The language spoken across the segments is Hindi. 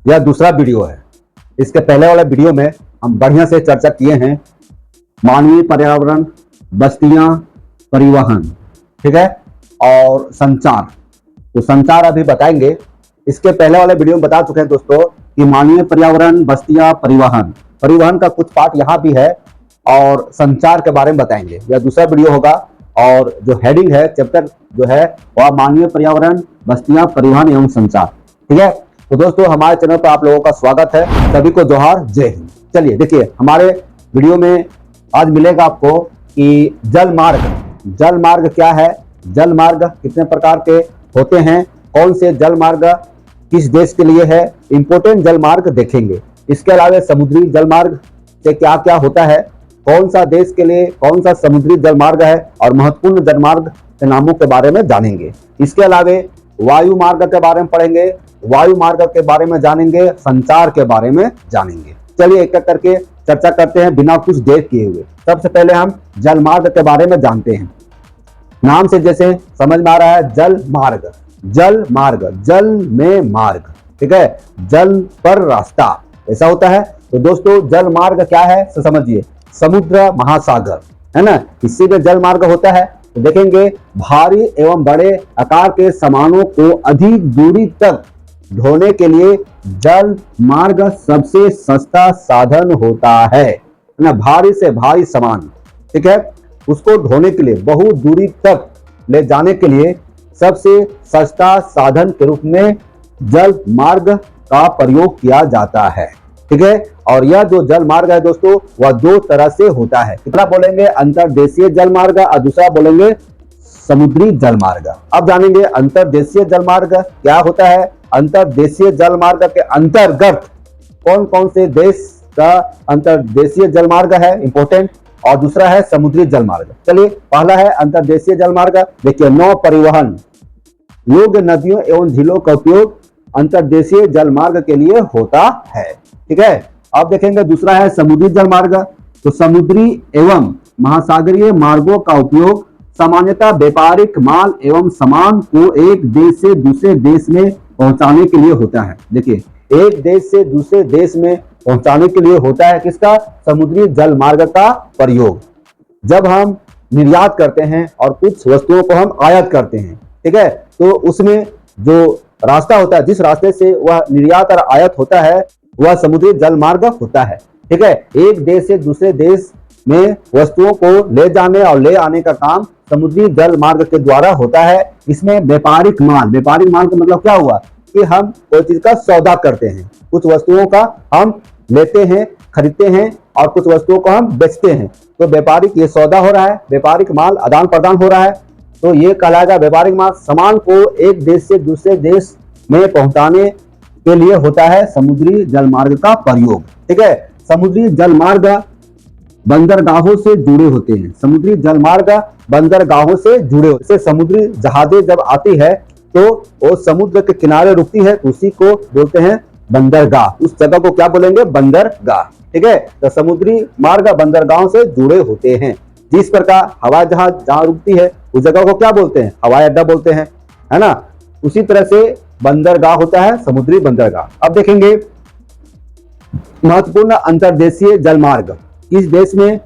यह दूसरा वीडियो है। इसके पहले वाले वीडियो में हम बढ़िया से चर्चा किए हैं मानवीय पर्यावरण, बस्तियां, परिवहन, ठीक है, और संचार। तो संचार अभी बताएंगे। इसके पहले वाले वीडियो में बता चुके हैं दोस्तों कि मानवीय पर्यावरण, बस्तियां, परिवहन, परिवहन का कुछ पार्ट यहाँ भी है और संचार के बारे में बताएंगे। यह दूसरा वीडियो होगा और जो हेडिंग है, चैप्टर जो है वह मानवीय पर्यावरण, बस्तियां, परिवहन एवं संचार। ठीक है, तो दोस्तों हमारे चैनल पर आप लोगों का स्वागत है। सभी को जोहार, जय हिंद। चलिए देखिए, हमारे वीडियो में आज मिलेगा आपको कि जल मार्ग। जल मार्ग क्या है, जल मार्ग कितने प्रकार के होते हैं, कौन से जल मार्ग किस देश के लिए है, इंपोर्टेंट जल मार्ग देखेंगे। इसके अलावा समुद्री जल मार्ग से क्या क्या होता है, कौन सा देश के लिए कौन सा समुद्री जल मार्ग है और महत्वपूर्ण जल मार्ग के नामों के बारे में जानेंगे। इसके अलावा वायु मार्ग के बारे में पढ़ेंगे, वायु मार्ग के बारे में जानेंगे, संचार के बारे में जानेंगे। चलिए एक एक करके चर्चा करते हैं बिना कुछ देर किए हुए। सबसे पहले हम जल मार्ग के बारे में जानते हैं। नाम से जैसे समझ में आ रहा है, जल मार्ग, जल मार्ग, जल में मार्ग, ठीक है, जल पर रास्ता, ऐसा होता है। तो दोस्तों जल मार्ग क्या है तो समझिए, समुद्र, महासागर, है ना, इसी में जल मार्ग होता है। तो देखेंगे भारी एवं बड़े आकार के सामानों को अधिक दूरी तक ढोने के लिए जल मार्ग सबसे सस्ता साधन होता है ना। भारी से भारी सामान, ठीक है, उसको ढोने के लिए, बहुत दूरी तक ले जाने के लिए सबसे सस्ता साधन के रूप में जल मार्ग का प्रयोग किया जाता है। ठीक है, और यह जो जल मार्ग है दोस्तों वह दो तरह से होता है। कितना बोलेंगे, अंतर्देशीय जल मार्ग और दूसरा बोलेंगे समुद्री जल मार्ग। अब जानेंगे अंतर्देशीय जल मार्ग क्या होता है। अंतर्देशीय जल मार्ग के अंतर्गत कौन कौन से देश का अंतर्देशीय जल मार्ग है, इंपोर्टेंट, और दूसरा है समुद्री जल मार्ग। चलिए पहला है अंतर्देशीय जल मार्ग। देखिए, नौ परिवहन योग्य नदियों एवं झीलों का उपयोग अंतर्देशीय जल मार्ग के लिए होता है। ठीक है, अब देखेंगे दूसरा है समुद्री जल मार्ग। तो समुद्री एवं महासागरीय मार्गों का उपयोग सामान्यतः व्यापारिक माल एवं सामान को एक देश से दूसरे देश में पहुंचाने के लिए होता है। देखिए, एक देश से दूसरे देश में पहुंचाने के लिए होता है किसका, समुद्री जल मार्ग का प्रयोग। जब हम निर्यात करते हैं और कुछ वस्तुओं को हम आयात करते हैं, ठीक है, तो उसमें जो रास्ता होता है, जिस रास्ते से वह निर्यात और आयात होता है वह समुद्री जल मार्ग होता है। ठीक है, एक देश से दूसरे देश में वस्तुओं को ले जाने और ले आने का काम समुद्री जल मार्ग के द्वारा होता है। इसमें व्यापारिक माल, व्यापारिक माल का मतलब क्या हुआ कि हम कोई चीज का सौदा करते हैं, कुछ वस्तुओं का हम लेते हैं, खरीदते हैं और कुछ वस्तुओं को हम बेचते हैं। तो व्यापारिक ये सौदा हो रहा है, व्यापारिक माल आदान प्रदान हो रहा है, तो ये कहलाएगा व्यापारिक माल। सामान को एक देश से दूसरे देश में पहुंचाने के लिए होता है समुद्री जल मार्ग का प्रयोग। ठीक है, समुद्री जल मार्ग बंदरगाहों से जुड़े होते हैं। समुद्री जल मार्ग बंदरगाहों से जुड़े होते हैं। समुद्री जहाजें जब आती है तो वो समुद्र के किनारे रुकती है, उसी को बोलते हैं बंदरगाह। उस जगह को क्या बोलेंगे, बंदरगाह। ठीक है, तो समुद्री मार्ग बंदरगाहों से जुड़े होते हैं। जिस प्रकार हवाई जहाज जहां रुकती है उस जगह को क्या बोलते हैं, हवाई अड्डा बोलते हैं, है ना। उसी तरह से बंदरगाह होता है समुद्री बंदरगाह। अब देखेंगे महत्वपूर्ण अंतर्देशीय जल मार्ग इस देश में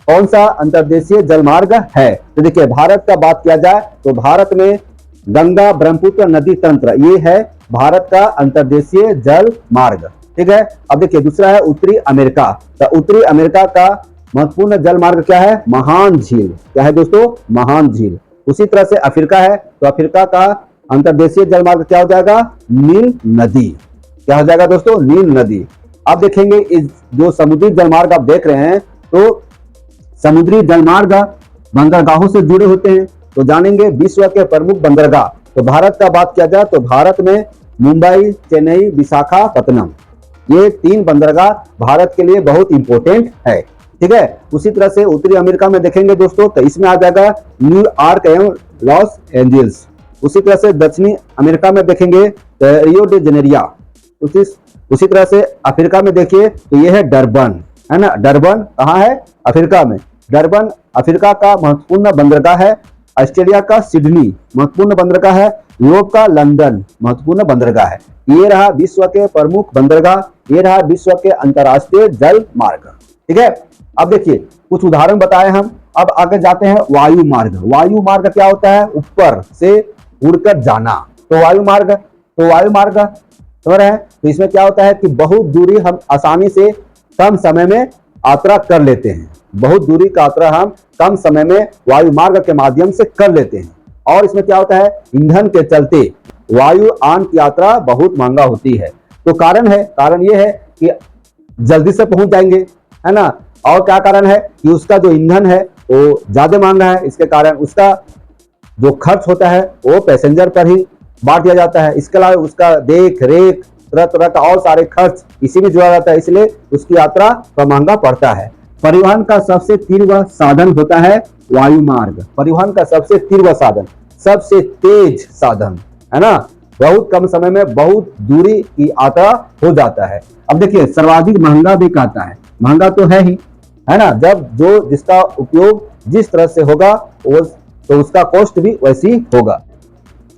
कौन सा अंतर्देशीय जल मार्ग है। तो देखिए, भारत का बात किया जाए तो भारत में गंगा ब्रह्मपुत्र नदी तंत्र, ये है भारत का अंतर्देशीय जल मार्ग। ठीक है, अब देखिए दूसरा है उत्तरी अमेरिका। तो उत्तरी अमेरिका का महत्वपूर्ण जल मार्ग क्या है, महान झील। क्या है दोस्तों, महान झील। उसी तरह से अफ्रीका है, तो अफ्रीका का अंतर्देशीय जल मार्ग क्या हो जाएगा, नील नदी। क्या हो जाएगा दोस्तों, नील नदी। अब देखेंगे इस जो समुद्री जल मार्ग आप देख रहे हैं, तो समुद्री जल मार्ग बंदरगाहों से जुड़े होते हैं। तो जानेंगे विश्व के प्रमुख बंदरगाह। तो भारत का बात किया जाए तो भारत में मुंबई, चेन्नई, विशाखापत्तनम, ये तीन बंदरगाह भारत के लिए बहुत इंपॉर्टेंट है। ठीक है, उसी तरह से उत्तरी अमेरिका में देखेंगे दोस्तों तो इसमें आ जाएगा न्यूयॉर्क एवं लॉस एंजल्स। उसी तरह से दक्षिणी अमेरिका में देखेंगे तो रियो डी जेनेरिया। उसी तरह से अफ्रीका में देखिए तो यह है डरबन, है ना। डरबन कहाँ है, अफ्रीका में। डरबन अफ्रीका का महत्वपूर्ण बंदरगाह है। ऑस्ट्रेलिया का सिडनी महत्वपूर्ण बंदरगाह है, यूरोप का लंदन महत्वपूर्ण बंदरगाह है। ये रहा विश्व के प्रमुख बंदरगाह, ये रहा विश्व के अंतरराष्ट्रीय जल मार्ग। ठीक है, अब देखिए कुछ उदाहरण बताए हम। अब आगे जाते हैं वायु मार्ग। वायु मार्ग क्या होता है? ऊपर से उड़कर जाना। तो वायु मार्ग समझ रहे हैं? तो इसमें क्या होता है कि बहुत दूरी हम आसानी से कम समय में यात्रा कर लेते हैं। बहुत दूरी का यात्रा हम कम समय में वायु मार्ग के माध्यम से कर लेते हैं। और इसमें क्या होता है? ईंधन के चलते वायुयान की यात्रा बहुत महंगा होती है। तो कारण ये है कि जल्दी से पहुंच जाएंगे, है ना। और क्या कारण है कि उसका जो ईंधन है वो ज्यादा महंगा है। इसके कारण उसका जो खर्च होता है वो पैसेंजर पर ही बांट दिया जाता है। इसके अलावा उसका देख रेख तरह तरह का और सारे खर्च इसी में जुड़ा रहता है, इसलिए उसकी यात्रा का महंगा पड़ता है। परिवहन का सबसे तीव्र साधन होता है वायु मार्ग। परिवहन का सबसे तीव्र साधन, सबसे तेज साधन, है ना। बहुत कम समय में बहुत दूरी की यात्रा हो जाता है। अब देखिए सर्वाधिक महंगा भी कहता है, महंगा तो है ही, है ना। जब जो जिसका उपयोग जिस तरह से होगा वो तो उसका कॉस्ट भी वैसी होगा।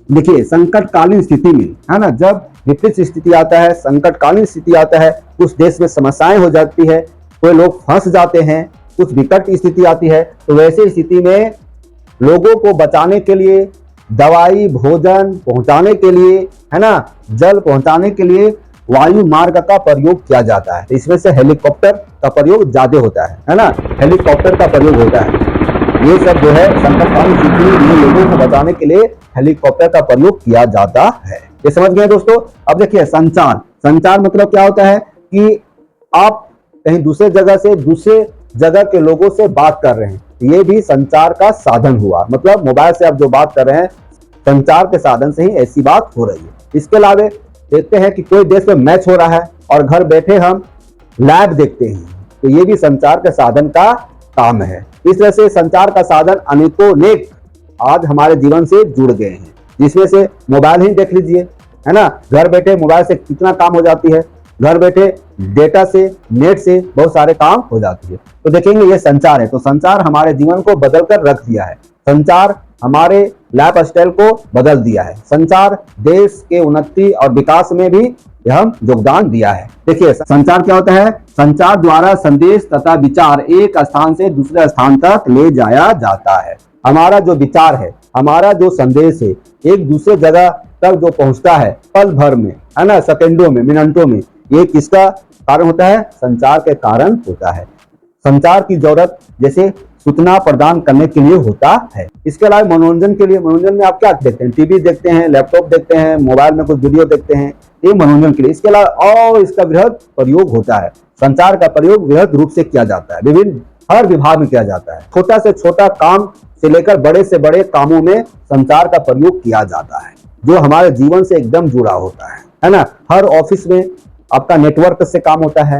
देखिए संकटकालीन स्थिति में, है ना, जब विपरीत स्थिति आता है, संकटकालीन स्थिति आता है, कुछ देश में समस्याएं हो जाती है, कोई लोग फंस जाते हैं, कुछ विकट स्थिति आती है, तो वैसे स्थिति में लोगों को बचाने के लिए, दवाई भोजन पहुंचाने के लिए, है ना, जल पहुंचाने के लिए वायु मार्ग का प्रयोग किया जाता है। इसमें से हेलीकॉप्टर का प्रयोग ज्यादा होता है ना, हेलीकॉप्टर का प्रयोग होता है। ये सब जो है संकटकालीन स्थिति में लोगों को बचाने के लिए हेलीकॉप्टर का प्रयोग किया जाता है। ये समझ गए दोस्तों। अब देखिए संचार मतलब क्या होता है कि आप कहीं दूसरे जगह से दूसरे जगह के लोगों से बात कर रहे हैं, ये भी संचार का साधन हुआ। मतलब मोबाइल से आप जो बात कर रहे हैं, संचार के साधन से ही ऐसी बात हो रही है। इसके अलावा देखते हैं कि कोई देश में मैच हो रहा है और घर बैठे हम लाइव देखते हैं, तो ये भी संचार के साधन का काम है। इस तरह से संचार का साधन अनेकों नेक आज हमारे जीवन से जुड़ गए हैं, जिसमें से मोबाइल ही देख लीजिए, है ना। घर बैठे मोबाइल से कितना काम हो जाती है, घर बैठे डेटा से, नेट से बहुत सारे काम हो जाती है। तो देखेंगे ये संचार है। तो संचार हमारे जीवन को बदल कर रख दिया है। संचार हमारे लाइफ स्टाइल को बदल दिया है। संचार देश के उन्नति और विकास में भी हम योगदान दिया है। देखिए संचार क्या होता है? संचार द्वारा संदेश तथा विचार एक स्थान से दूसरे स्थान तक ले जाया जाता है। हमारा जो विचार है, हमारा जो संदेश है, एक दूसरे जगह तक जो पहुंचता है पल भर में, है ना, सेकेंडों में, मिनटों में, ये किसका कारण होता है? संचार के कारण होता है। संचार की जरूरत जैसे सूचना प्रदान करने के लिए होता है। इसके अलावा मनोरंजन के लिए, मनोरंजन में आप क्या देखते हैं? टीवी देखते हैं, लैपटॉप देखते हैं, मोबाइल में कुछ वीडियो देखते हैं, ये मनोरंजन के लिए। इसके अलावा और इसका वृहद प्रयोग होता है। संचार का प्रयोग वृहद रूप से किया जाता है, विभिन्न हर विभाग में किया जाता है। छोटा से छोटा काम से लेकर बड़े से बड़े कामों में संचार का प्रयोग किया जाता है, जो हमारे जीवन से एकदम जुड़ा होता है ना। हर ऑफिस में आपका नेटवर्क से काम होता है,